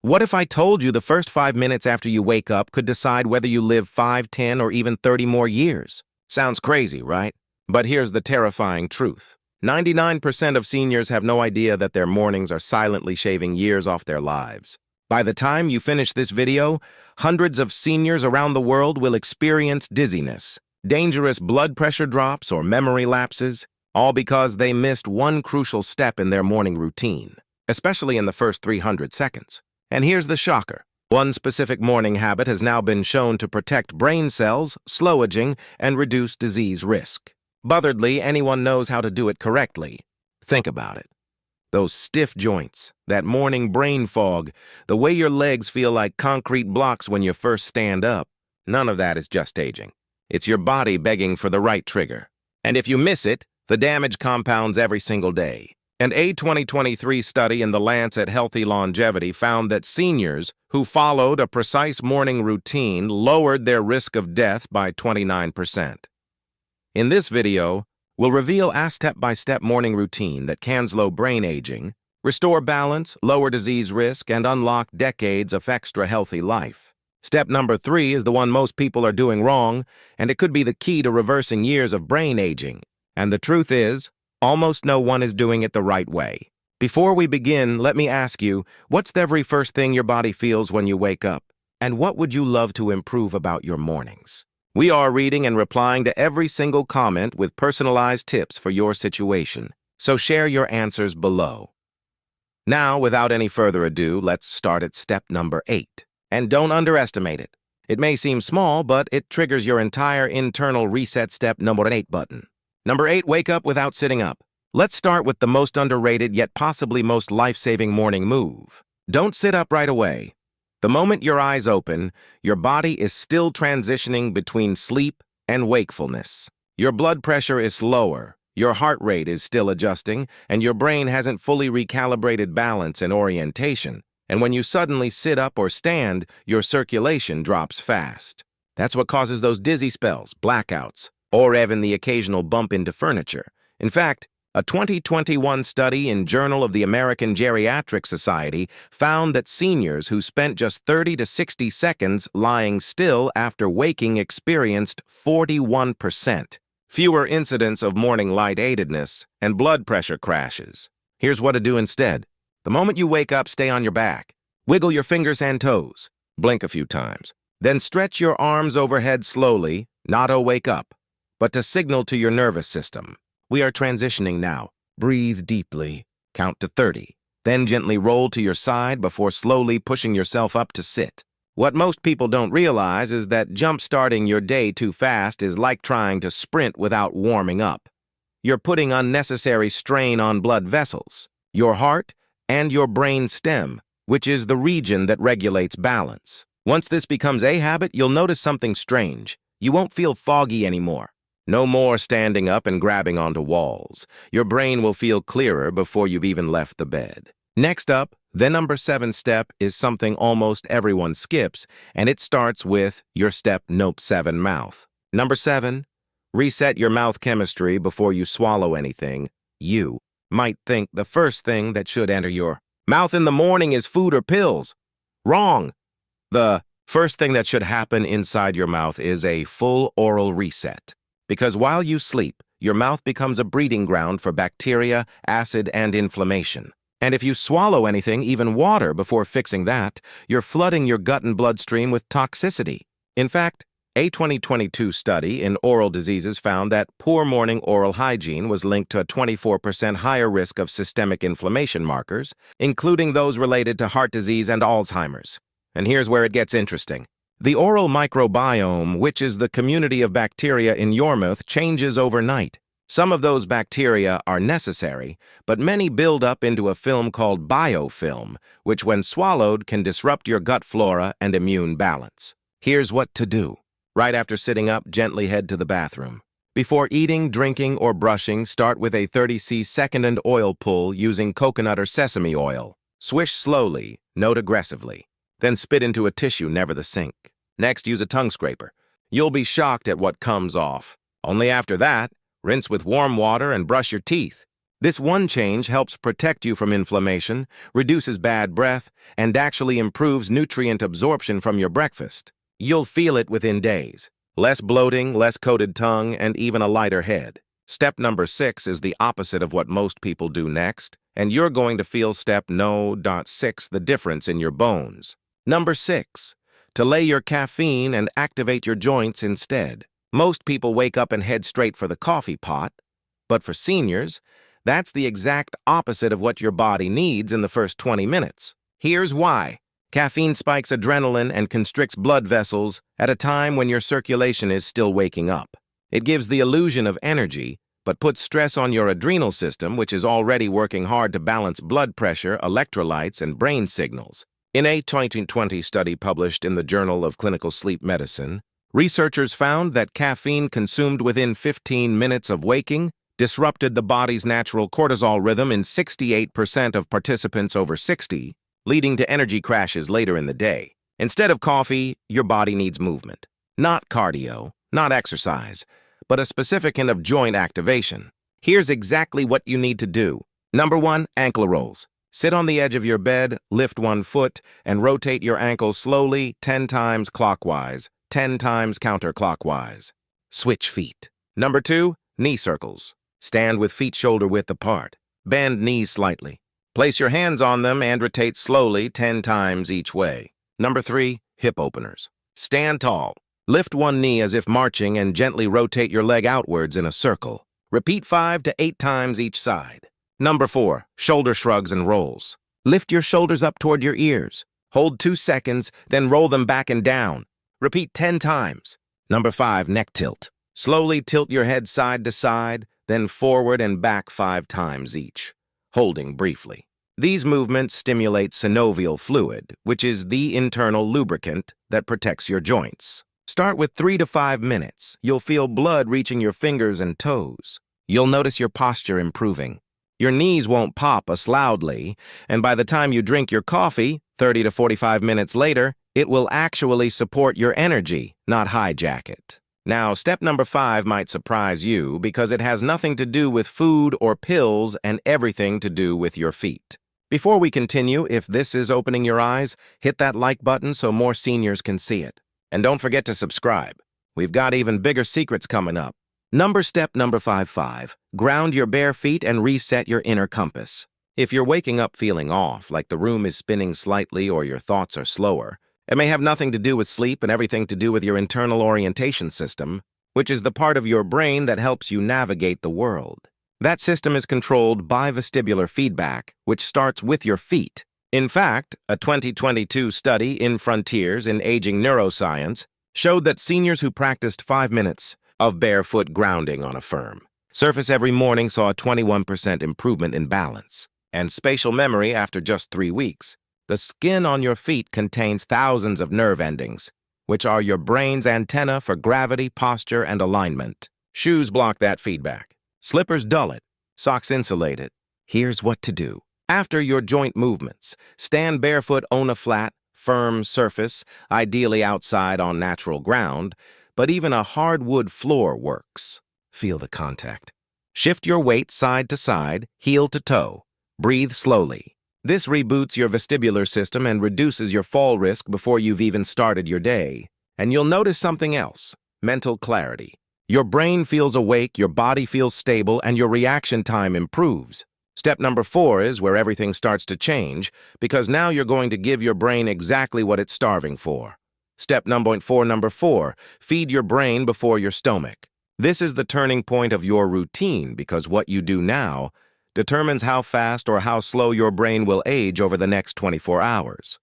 What if I told you the first 5 minutes after you wake up could decide whether you live 5, 10, or even 30 more years? Sounds crazy, right? But here's the terrifying truth. 99% of seniors have no idea that their mornings are silently shaving years off their lives. By the time you finish this video, hundreds of seniors around the world will experience dizziness, dangerous blood pressure drops, or memory lapses, all because they missed one crucial step in their morning routine, especially in the first 300 seconds. And here's the shocker. One specific morning habit has now been shown to protect brain cells, slow aging, and reduce disease risk. Botheredly, anyone knows how to do it correctly. Think about it. Those stiff joints, that morning brain fog, the way your legs feel like concrete blocks when you first stand up, none of that is just aging. It's your body begging for the right trigger. And if you miss it, the damage compounds every single day. And a 2023 study in The Lancet Healthy Longevity found that seniors who followed a precise morning routine lowered their risk of death by 29%. In this video, we'll reveal a step-by-step morning routine that can slow brain aging, restore balance, lower disease risk, and unlock decades of extra healthy life. Step number 3 is the one most people are doing wrong, and it could be the key to reversing years of brain aging. And the truth is, almost no one is doing it the right way. Before we begin, let me ask you, what's the very first thing your body feels when you wake up? And what would you love to improve about your mornings? We are reading and replying to every single comment with personalized tips for your situation, so share your answers below. Now, without any further ado, let's start at step number 8. And don't underestimate it. It may seem small, but it triggers your entire internal reset step number 8 button. Number 8, wake up without sitting up. Let's start with the most underrated yet possibly most life-saving morning move. Don't sit up right away. The moment your eyes open, your body is still transitioning between sleep and wakefulness. Your blood pressure is lower, your heart rate is still adjusting, and your brain hasn't fully recalibrated balance and orientation. And when you suddenly sit up or stand, your circulation drops fast. That's what causes those dizzy spells, blackouts, or even the occasional bump into furniture. In fact, a 2021 study in Journal of the American Geriatric Society found that seniors who spent just 30 to 60 seconds lying still after waking experienced 41% fewer incidents of morning lightheadedness and blood pressure crashes. Here's what to do instead. The moment you wake up, stay on your back. Wiggle your fingers and toes. Blink a few times. Then stretch your arms overhead slowly, not to wake up, but to signal to your nervous system. We are transitioning now. Breathe deeply. Count to 30. Then gently roll to your side before slowly pushing yourself up to sit. What most people don't realize is that jump-starting your day too fast is like trying to sprint without warming up. You're putting unnecessary strain on blood vessels, your heart, and your brain stem, which is the region that regulates balance. Once this becomes a habit, you'll notice something strange. You won't feel foggy anymore. No more standing up and grabbing onto walls. Your brain will feel clearer before you've even left the bed. Next up, the number 7 step is something almost everyone skips, and it starts with your step nope 7 mouth. Number 7, reset your mouth chemistry before you swallow anything. You might think the first thing that should enter your mouth in the morning is food or pills. Wrong. The first thing that should happen inside your mouth is a full oral reset. Because while you sleep, your mouth becomes a breeding ground for bacteria, acid, and inflammation. And if you swallow anything, even water, before fixing that, you're flooding your gut and bloodstream with toxicity. In fact, a 2022 study in oral diseases found that poor morning oral hygiene was linked to a 24% higher risk of systemic inflammation markers, including those related to heart disease and Alzheimer's. And here's where it gets interesting. The oral microbiome, which is the community of bacteria in your mouth, changes overnight. Some of those bacteria are necessary, but many build up into a film called biofilm, which when swallowed can disrupt your gut flora and immune balance. Here's what to do. Right after sitting up, gently head to the bathroom. Before eating, drinking, or brushing, start with a 30cc second oil pull using coconut or sesame oil. Swish slowly, note aggressively. Then spit into a tissue, never the sink. Next, use a tongue scraper. You'll be shocked at what comes off. Only after that, rinse with warm water and brush your teeth. This one change helps protect you from inflammation, reduces bad breath, and actually improves nutrient absorption from your breakfast. You'll feel it within days. Less bloating, less coated tongue, and even a lighter head. Step number 6 is the opposite of what most people do next, and you're going to feel step no. 6, the difference in your bones. Number 6, to lay your caffeine and activate your joints instead. Most people wake up and head straight for the coffee pot, but for seniors, that's the exact opposite of what your body needs in the first 20 minutes. Here's why. Caffeine spikes adrenaline and constricts blood vessels at a time when your circulation is still waking up. It gives the illusion of energy, but puts stress on your adrenal system, which is already working hard to balance blood pressure, electrolytes, and brain signals. In a 2020 study published in the Journal of Clinical Sleep Medicine, researchers found that caffeine consumed within 15 minutes of waking disrupted the body's natural cortisol rhythm in 68% of participants over 60, leading to energy crashes later in the day. Instead of coffee, your body needs movement. Not cardio, not exercise, but a specific kind of joint activation. Here's exactly what you need to do. Number 1, ankle rolls. Sit on the edge of your bed, lift one foot, and rotate your ankle slowly 10 times clockwise, 10 times counterclockwise. Switch feet. Number 2, knee circles. Stand with feet shoulder width apart. Bend knees slightly. Place your hands on them and rotate slowly 10 times each way. Number 3, hip openers. Stand tall. Lift one knee as if marching and gently rotate your leg outwards in a circle. Repeat 5 to 8 times each side. Number 4, shoulder shrugs and rolls. Lift your shoulders up toward your ears. Hold 2 seconds, then roll them back and down. Repeat 10 times. Number 5, neck tilt. Slowly tilt your head side to side, then forward and back 5 times each, holding briefly. These movements stimulate synovial fluid, which is the internal lubricant that protects your joints. Start with 3 to 5 minutes. You'll feel blood reaching your fingers and toes. You'll notice your posture improving. Your knees won't pop as loudly, and by the time you drink your coffee, 30 to 45 minutes later, it will actually support your energy, not hijack it. Now, step number 5 might surprise you because it has nothing to do with food or pills and everything to do with your feet. Before we continue, if this is opening your eyes, hit that like button so more seniors can see it. And don't forget to subscribe. We've got even bigger secrets coming up. Step number 5, ground your bare feet and reset your inner compass. If you're waking up feeling off, like the room is spinning slightly or your thoughts are slower, it may have nothing to do with sleep and everything to do with your internal orientation system, which is the part of your brain that helps you navigate the world. That system is controlled by vestibular feedback, which starts with your feet. In fact, a 2022 study in Frontiers in Aging Neuroscience showed that seniors who practiced 5 minutes of barefoot grounding on a firm surface every morning saw a 21% improvement in balance and spatial memory after just 3 weeks. The skin on your feet contains thousands of nerve endings, which are your brain's antenna for gravity, posture, and alignment. Shoes block that feedback. Slippers dull it. Socks insulate it. Here's what to do. After your joint movements, stand barefoot on a flat, firm surface, ideally outside on natural ground, but even a hardwood floor works. Feel the contact. Shift your weight side to side, heel to toe. Breathe slowly. This reboots your vestibular system and reduces your fall risk before you've even started your day. And you'll notice something else: mental clarity. Your brain feels awake, your body feels stable, and your reaction time improves. Step number 4 is where everything starts to change, because now you're going to give your brain exactly what it's starving for. Step number 4, feed your brain before your stomach. This is the turning point of your routine because what you do now determines how fast or how slow your brain will age over the next 24 hours.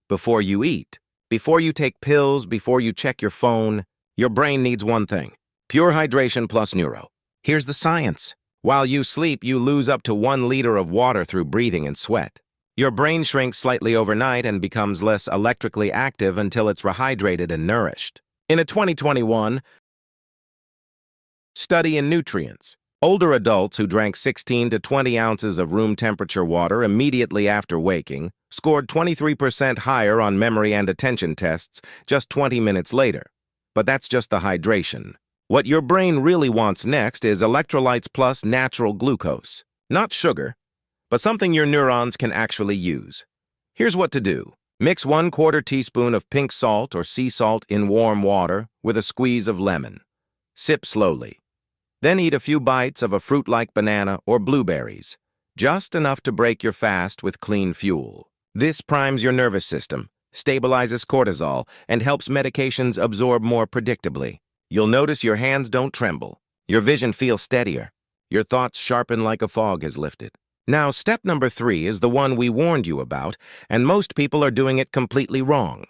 Before you eat, before you take pills, before you check your phone, your brain needs one thing: pure hydration plus neuro. Here's the science. While you sleep, you lose up to 1 liter of water through breathing and sweat. Your brain shrinks slightly overnight and becomes less electrically active until it's rehydrated and nourished. In a 2021 study in nutrients, older adults who drank 16 to 20 ounces of room temperature water immediately after waking scored 23% higher on memory and attention tests just 20 minutes later. But that's just the hydration. What your brain really wants next is electrolytes plus natural glucose. Not sugar, but something your neurons can actually use. Here's what to do. Mix 1/4 teaspoon of pink salt or sea salt in warm water with a squeeze of lemon. Sip slowly. Then eat a few bites of a fruit like banana or blueberries, just enough to break your fast with clean fuel. This primes your nervous system, stabilizes cortisol, and helps medications absorb more predictably. You'll notice your hands don't tremble, your vision feels steadier, your thoughts sharpen like a fog has lifted. Now, step number 3 is the one we warned you about, and most people are doing it completely wrong.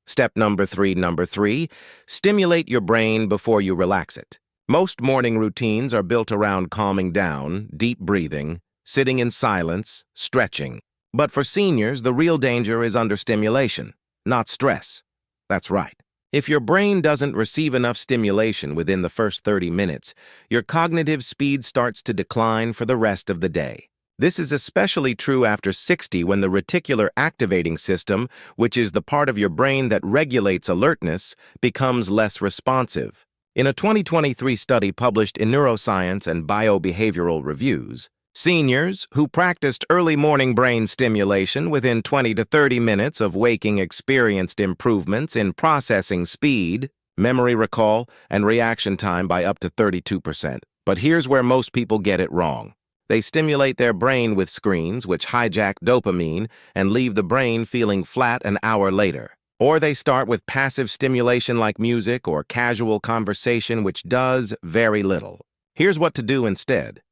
Step number three, stimulate your brain before you relax it. Most morning routines are built around calming down, deep breathing, sitting in silence, stretching. But for seniors, the real danger is understimulation, not stress. That's right. If your brain doesn't receive enough stimulation within the first 30 minutes, your cognitive speed starts to decline for the rest of the day. This is especially true after 60 when the reticular activating system, which is the part of your brain that regulates alertness, becomes less responsive. In a 2023 study published in Neuroscience and Biobehavioral Reviews, seniors who practiced early morning brain stimulation within 20 to 30 minutes of waking experienced improvements in processing speed, memory recall, and reaction time by up to 32%. But here's where most people get it wrong. They stimulate their brain with screens which hijack dopamine and leave the brain feeling flat an hour later. Or they start with passive stimulation like music or casual conversation which does very little. Here's what to do instead.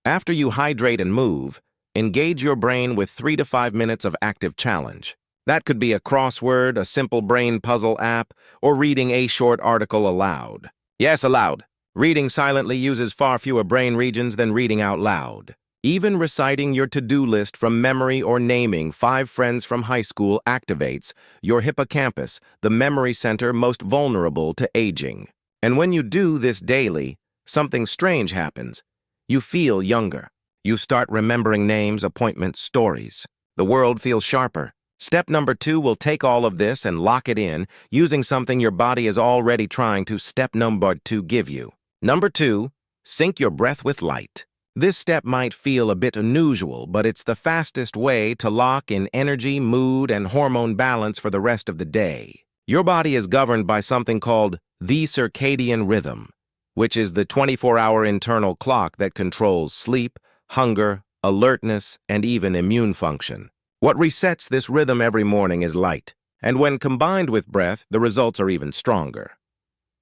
After you hydrate and move, engage your brain with 3 to 5 minutes of active challenge. That could be a crossword, a simple brain puzzle app, or reading a short article aloud. Yes, aloud. Reading silently uses far fewer brain regions than reading out loud. Even reciting your to-do list from memory or naming 5 friends from high school activates your hippocampus, the memory center most vulnerable to aging. And when you do this daily, something strange happens. You feel younger. You start remembering names, appointments, stories. The world feels sharper. Step number 2 will take all of this and lock it in using something your body is already trying to step number 2 give you. Number 2, sync your breath with light. This step might feel a bit unusual, but it's the fastest way to lock in energy, mood, and hormone balance for the rest of the day. Your body is governed by something called the circadian rhythm, which is the 24-hour internal clock that controls sleep, hunger, alertness, and even immune function. What resets this rhythm every morning is light, and when combined with breath, the results are even stronger.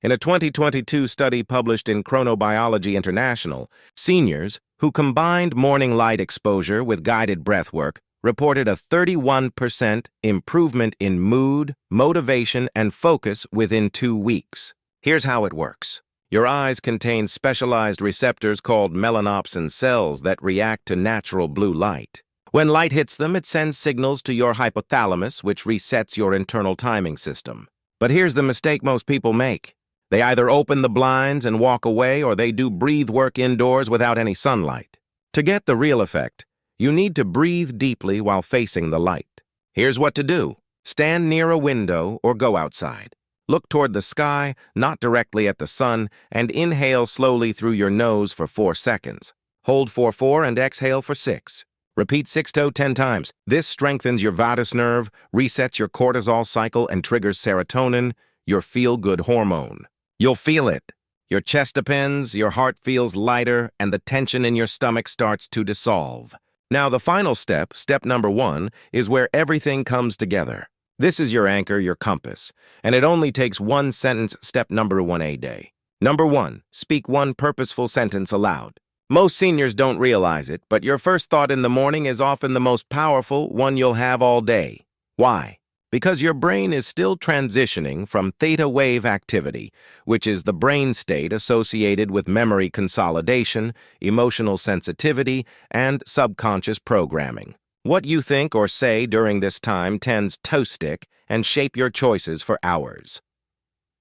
In a 2022 study published in Chronobiology International, seniors who combined morning light exposure with guided breathwork reported a 31% improvement in mood, motivation, and focus within 2 weeks. Here's how it works. Your eyes contain specialized receptors called melanopsin cells that react to natural blue light. When light hits them, it sends signals to your hypothalamus, which resets your internal timing system. But here's the mistake most people make. They either open the blinds and walk away, or they do breathe work indoors without any sunlight. To get the real effect, you need to breathe deeply while facing the light. Here's what to do. Stand near a window or go outside. Look toward the sky, not directly at the sun, and inhale slowly through your nose for 4 seconds. Hold for 4 and exhale for 6. Repeat 6 to 10 times. This strengthens your vagus nerve, resets your cortisol cycle, and triggers serotonin, your feel-good hormone. You'll feel it. Your chest depends, your heart feels lighter, and the tension in your stomach starts to dissolve. Now, the final step, step number 1, is where everything comes together. This is your anchor, your compass, and it only takes 1 sentence, step number 1A day. Number 1, speak 1 purposeful sentence aloud. Most seniors don't realize it, but your first thought in the morning is often the most powerful one you'll have all day. Why? Because your brain is still transitioning from theta wave activity, which is the brain state associated with memory consolidation, emotional sensitivity, and subconscious programming. What you think or say during this time tends to stick and shape your choices for hours.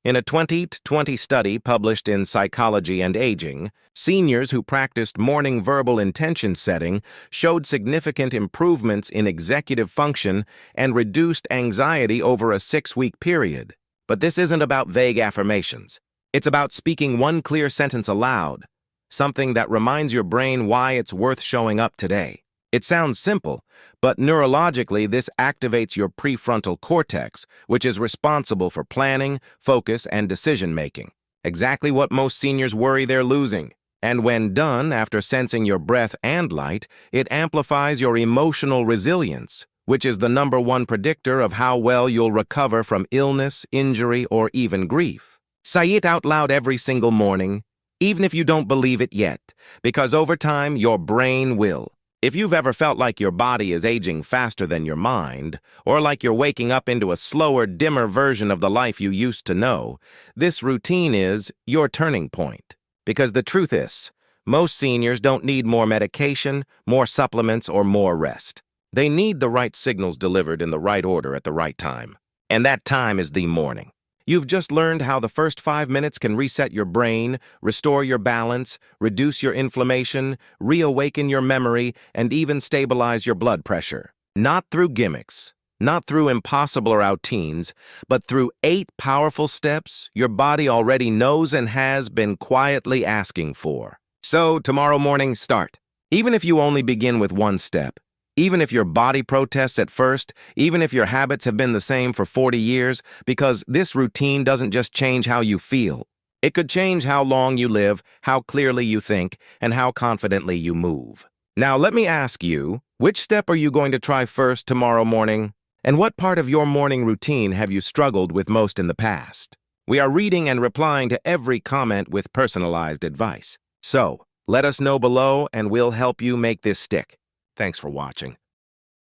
In a 2020 study published in Psychology and Aging, seniors who practiced morning verbal intention setting showed significant improvements in executive function and reduced anxiety over a 6-week period. But this isn't about vague affirmations. It's about speaking 1 clear sentence aloud. something that reminds your brain why it's worth showing up today. It sounds simple, but neurologically this activates your prefrontal cortex, which is responsible for planning, focus, and decision-making. Exactly what most seniors worry they're losing. And when done, after sensing your breath and light, it amplifies your emotional resilience, which is the #1 predictor of how well you'll recover from illness, injury, or even grief. Say it out loud every single morning, even if you don't believe it yet, because over time, your brain will. If you've ever felt like your body is aging faster than your mind, or like you're waking up into a slower, dimmer version of the life you used to know, this routine is your turning point. Because the truth is, most seniors don't need more medication, more supplements, or more rest. They need the right signals delivered in the right order at the right time. And that time is the morning. You've just learned how the first 5 minutes can reset your brain, restore your balance, reduce your inflammation, reawaken your memory, and even stabilize your blood pressure. Not through gimmicks, not through impossible routines, but through 8 powerful steps your body already knows and has been quietly asking for. So, tomorrow morning, start. Even if you only begin with 1 step, even if your body protests at first, even if your habits have been the same for 40 years, because this routine doesn't just change how you feel. It could change how long you live, how clearly you think, and how confidently you move. Now, let me ask you, which step are you going to try first tomorrow morning? And what part of your morning routine have you struggled with most in the past? We are reading and replying to every comment with personalized advice. So, let us know below and we'll help you make this stick. Thanks for watching.